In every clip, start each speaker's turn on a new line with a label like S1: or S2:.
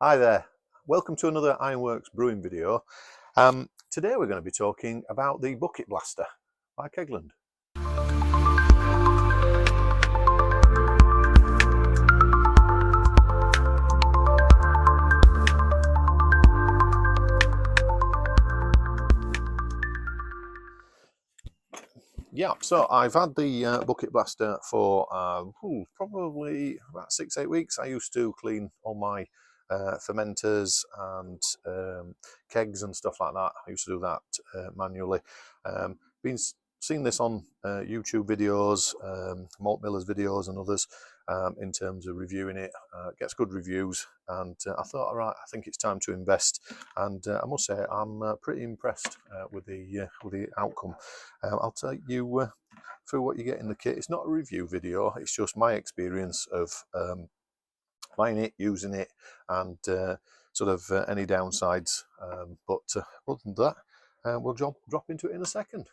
S1: Hi there, welcome to another IronWorks brewing video. Today we're going to be talking about the Bucket Blaster by Kegland. Yeah, so I've had the Bucket Blaster for probably about 6-8 weeks. I used to clean all my fermenters and kegs and stuff like that. I used to do that manually. Been seeing this on YouTube videos, malt millers videos and others in terms of reviewing it. Gets good reviews, and I thought, all right, I think it's time to invest. And I must say, I'm pretty impressed with the outcome. I'll take you through what you get in the kit. It's not a review video, it's just my experience of buying it, using it, and sort of any downsides. But other than that, we'll drop into it in a second.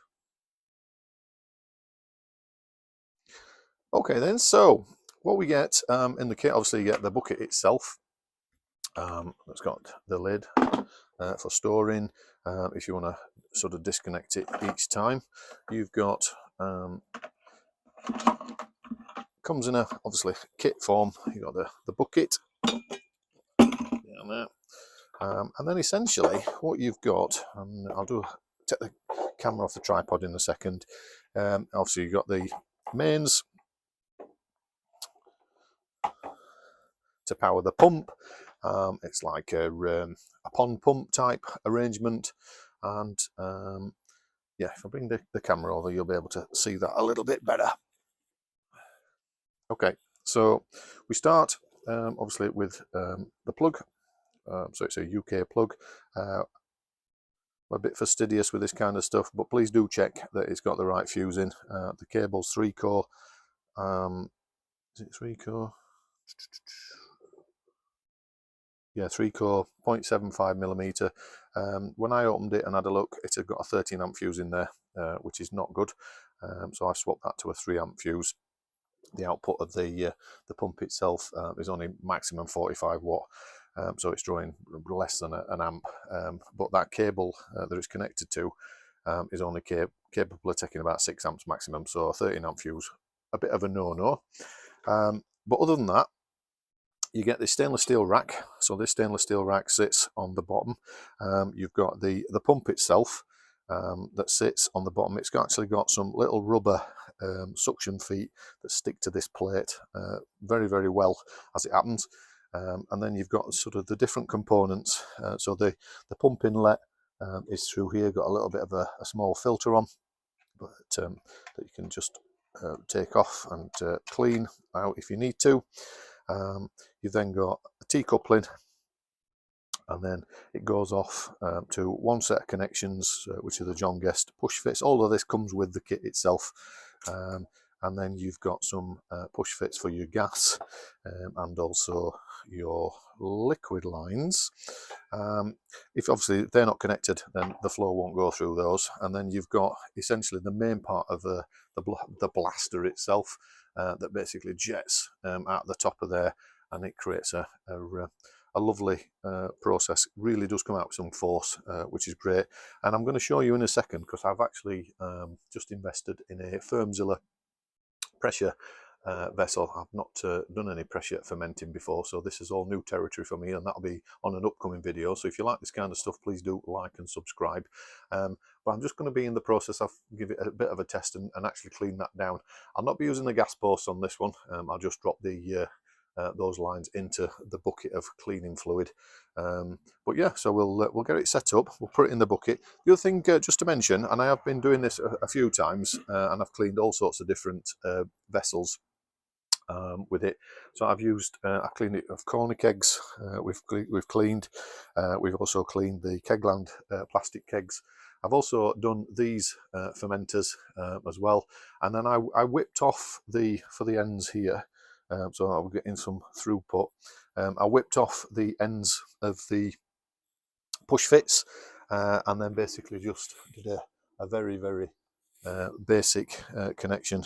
S1: Okay then, so what we get in the kit, obviously you get the bucket itself. It's got the lid for storing. If you want to sort of disconnect it each time, you've got comes in a obviously kit form. You got the bucket, and then essentially what you've got, and I'll take the camera off the tripod in a second. Obviously you've got the mains to power the pump. It's like a pond pump type arrangement, and yeah, if I bring the camera over, you'll be able to see that a little bit better. Okay, so we start obviously with the plug. So it's a UK plug. I'm a bit fastidious with this kind of stuff, but please do check that it's got the right fuse in. The cable's 3-core. Is it 3-core? Yeah, 3-core, 0.75 millimeter. When I opened it and had a look, it had got a 13 amp fuse in there, which is not good. So I've swapped that to a 3 amp fuse. The output of the pump itself is only maximum 45 watt, so it's drawing less than an amp. But that cable that it's connected to is only capable of taking about 6 amps maximum, so a 13 amp fuse, a bit of a no-no. But other than that, you get this stainless steel rack. So this stainless steel rack sits on the bottom. You've got the pump itself that sits on the bottom. It's actually got some little rubber suction feet that stick to this plate very, very well as it happens. And then you've got sort of the different components. So the pump inlet is through here, got a little bit of a small filter on, but that you can just take off and clean out if you need to. You've then got a T-coupling, and then it goes off to one set of connections, which are the John Guest push fits. All of this comes with the kit itself. And then you've got some push fits for your gas and also your liquid lines. If obviously they're not connected, then the flow won't go through those. And then you've got essentially the main part of the blaster itself that basically jets out the top of there, and it creates a lovely process. Really does come out with some force, which is great. And I'm going to show you in a second, because I've actually just invested in a Firmzilla pressure vessel. I've not done any pressure fermenting before, so this is all new territory for me, and that'll be on an upcoming video. So if you like this kind of stuff, please do like and subscribe. But I'm just going to be in the process of give it a bit of a test and actually clean that down. I'll not be using the gas post on this one. I'll just drop the those lines into the bucket of cleaning fluid. But yeah, so we'll get it set up. We'll put it in the bucket. The other thing just to mention, and I have been doing this a few times, and I've cleaned all sorts of different vessels with it. So I've used, I've cleaned it of corner kegs. We've cleaned. We've also cleaned the Kegland plastic kegs. I've also done these fermenters as well, and then I whipped off for the ends here. So I'll get in some throughput. I whipped off the ends of the push fits, and then basically just did a very, very basic connection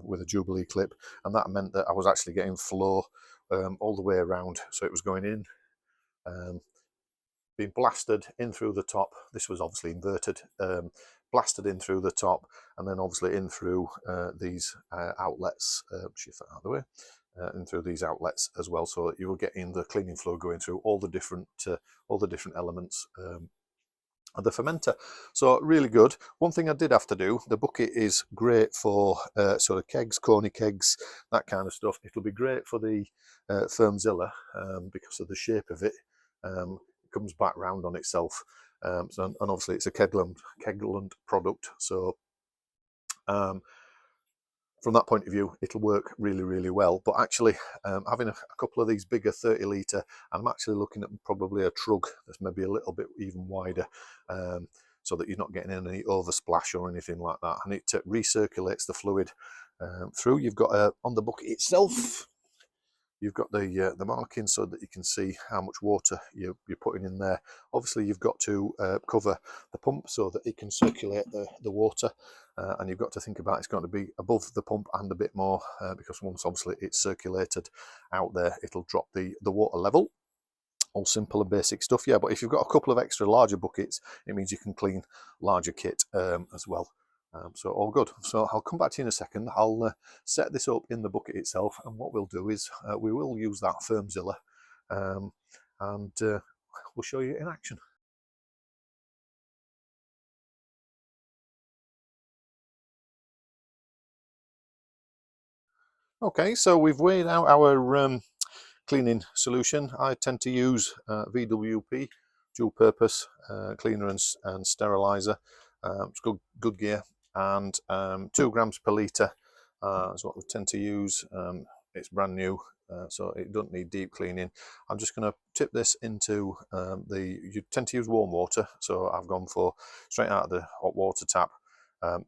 S1: with a Jubilee clip, and that meant that I was actually getting flow all the way around. So it was going in being blasted in through the top. This was obviously inverted, blasted in through the top, and then obviously in through these outlets. Shift that out of the way. In through these outlets as well, so that you will get in the cleaning fluid going through all the different elements of the fermenter. So really good. One thing I did have to do, the bucket is great for sort of kegs, corny kegs, that kind of stuff. It'll be great for the Firmzilla because of the shape of it. It comes back round on itself. And obviously it's a Kegland product, so from that point of view, it'll work really, really well. But actually, having a couple of these bigger 30 litre, I'm actually looking at probably a trug that's maybe a little bit even wider, so that you're not getting any oversplash or anything like that. And it recirculates the fluid through. You've got on the bucket itself, you've got the marking so that you can see how much water you're putting in there. Obviously, you've got to cover the pump so that it can circulate the water, and you've got to think about it's going to be above the pump and a bit more, because once obviously it's circulated out there, it'll drop the water level. All simple and basic stuff, yeah. But if you've got a couple of extra larger buckets, it means you can clean larger kit as well. So all good. So I'll come back to you in a second. I'll set this up in the bucket itself, and what we'll do is we will use that Firmzilla, and we'll show you in action. Okay, so we've weighed out our cleaning solution. I tend to use VWP, dual purpose cleaner and sterilizer. It's good gear, and 2 grams per litre is what we tend to use. It's brand new, so it doesn't need deep cleaning. I'm just going to tip this into you tend to use warm water, so I've gone for straight out of the hot water tap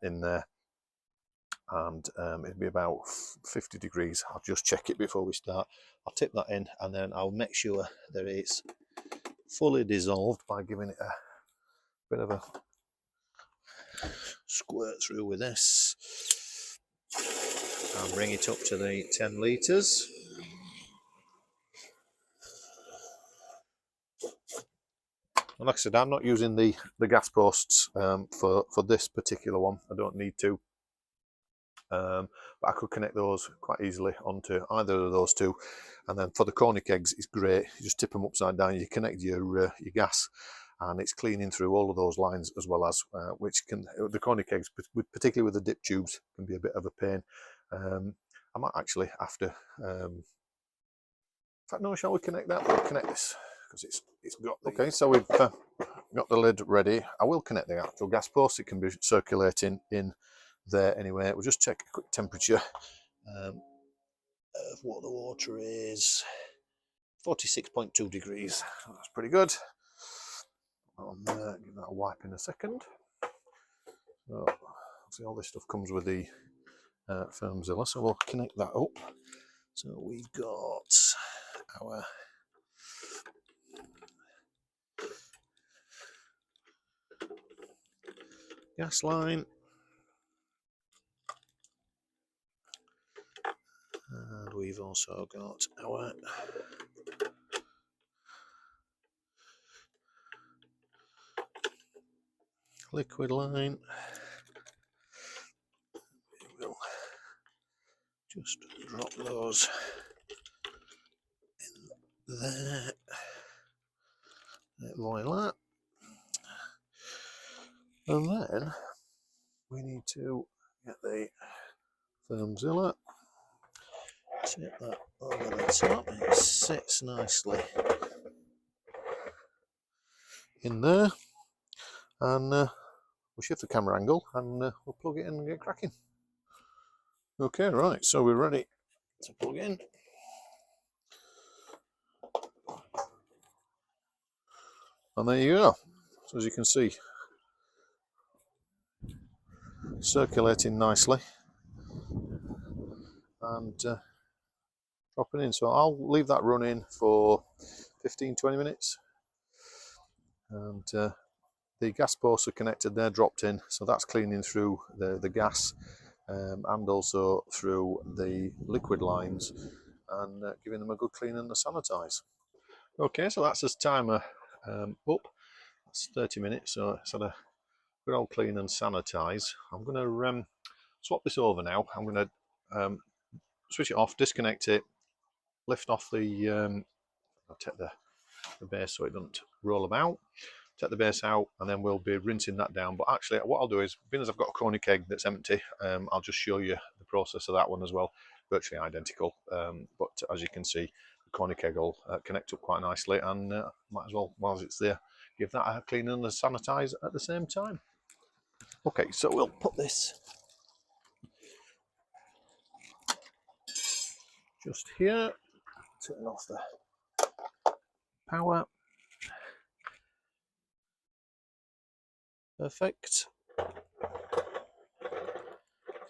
S1: in there, and it'll be about 50 degrees. I'll just check it before we start. I'll tip that in, and then I'll make sure that it's fully dissolved by giving it a bit of a squirt through with this. I'll bring it up to the 10 litres. And like I said, I'm not using the gas posts for this particular one. I don't need to. But I could connect those quite easily onto either of those two. And then for the corny kegs, it's great. You just tip them upside down, you connect your gas, and it's cleaning through all of those lines, as well as which can, the corny kegs, particularly with the dip tubes, can be a bit of a pain. I might actually, after, in fact, no, shall we connect that? We'll connect this, because it's got the, okay, so we've got the lid ready. I will connect the actual gas post. It can be circulating in there anyway. We'll just check a quick temperature of what the water is. 46.2 degrees. That's pretty good. I'll give that a wipe in a second. So, see, all this stuff comes with the Firmzilla, so we'll connect that up. So we've got our gas line, and we've also got our liquid line. We'll just drop those in there, like that. And then we need to get the Firmzilla, tip that over the top. It sits nicely in there, and we'll shift the camera angle, and we'll plug it in and get cracking. Okay, right, so we're ready to plug in. And there you go. So as you can see, circulating nicely, and dropping in. So I'll leave that running for 15-20 minutes, and the gas posts are connected there, dropped in, so that's cleaning through the gas, and also through the liquid lines, and giving them a good clean and a sanitize. Okay, so that's this timer up. That's 30 minutes, so it's had a good old clean and sanitize. I'm going to swap this over now. I'm going to switch it off, disconnect it, lift off the, I'll take the base so it doesn't roll about. Take the base out, and then we'll be rinsing that down. But actually, what I'll do is, being as I've got a corny keg that's empty, I'll just show you the process of that one as well. Virtually identical, but as you can see, the corny keg will connect up quite nicely, and might as well, whilst it's there, give that a clean and a sanitize at the same time. Okay, so we'll put this just here, turn off the power. Perfect.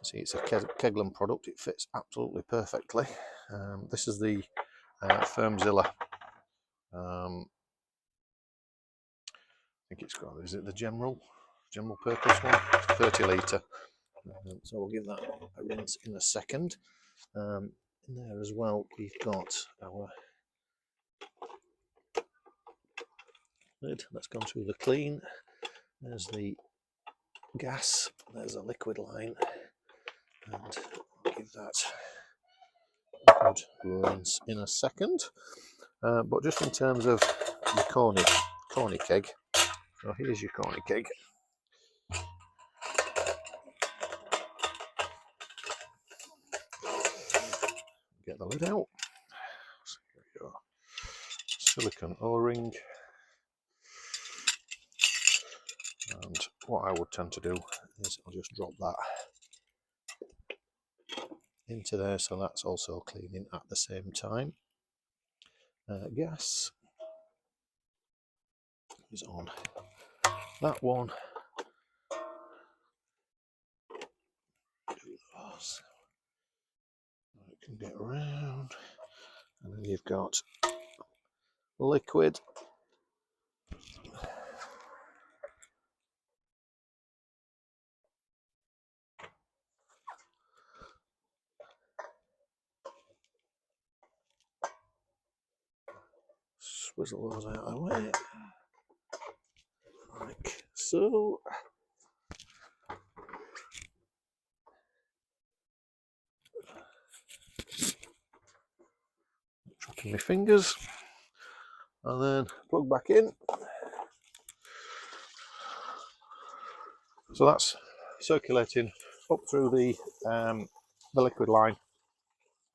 S1: See, it's a Kegland product. It fits absolutely perfectly. This is the Fermzilla. I think it's got, is it the general purpose one? It's 30 litre. So we'll give that a rinse in a second. In there as well, we've got our lid that's gone through the clean. There's the gas. There's a liquid line. And I'll give that a good rinse in a second. But just in terms of your corny keg, so here's your corny keg. Get the lid out. So here we go. Silicone O-ring. And what I would tend to do is I'll just drop that into there, so that's also cleaning at the same time. Gas is on that one. Do those. It can get around, and then you've got liquid. Swizzle those out of the way, like so. Tracking my fingers, and then plug back in. So that's circulating up through the liquid line,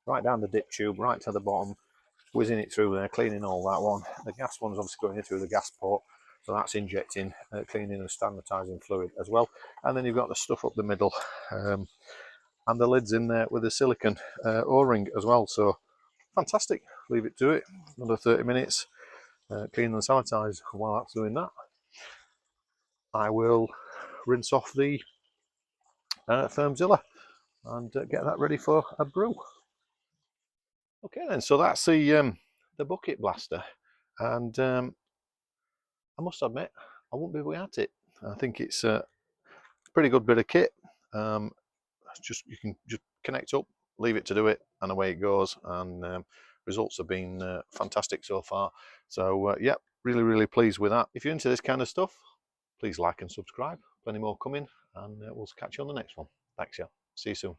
S1: right down the dip tube, right to the bottom, whizzing it through there, cleaning all that one. The gas one's obviously going in through the gas port, so that's injecting cleaning and standardising fluid as well. And then you've got the stuff up the middle, and the lid's in there with the silicone O-ring as well. So fantastic. Leave it to it, another 30 minutes, clean and sanitise. While that's doing that, I will rinse off the Fermzilla and get that ready for a brew. Okay then, so that's the bucket blaster, and I must admit I won't be without it. I think it's a pretty good bit of kit. Just you can just connect up, leave it to do it, and away it goes. And results have been fantastic so far. So yeah, really pleased with that. If you're into this kind of stuff, please like and subscribe. Plenty more coming, and we'll catch you on the next one. Thanks, yeah. See you soon.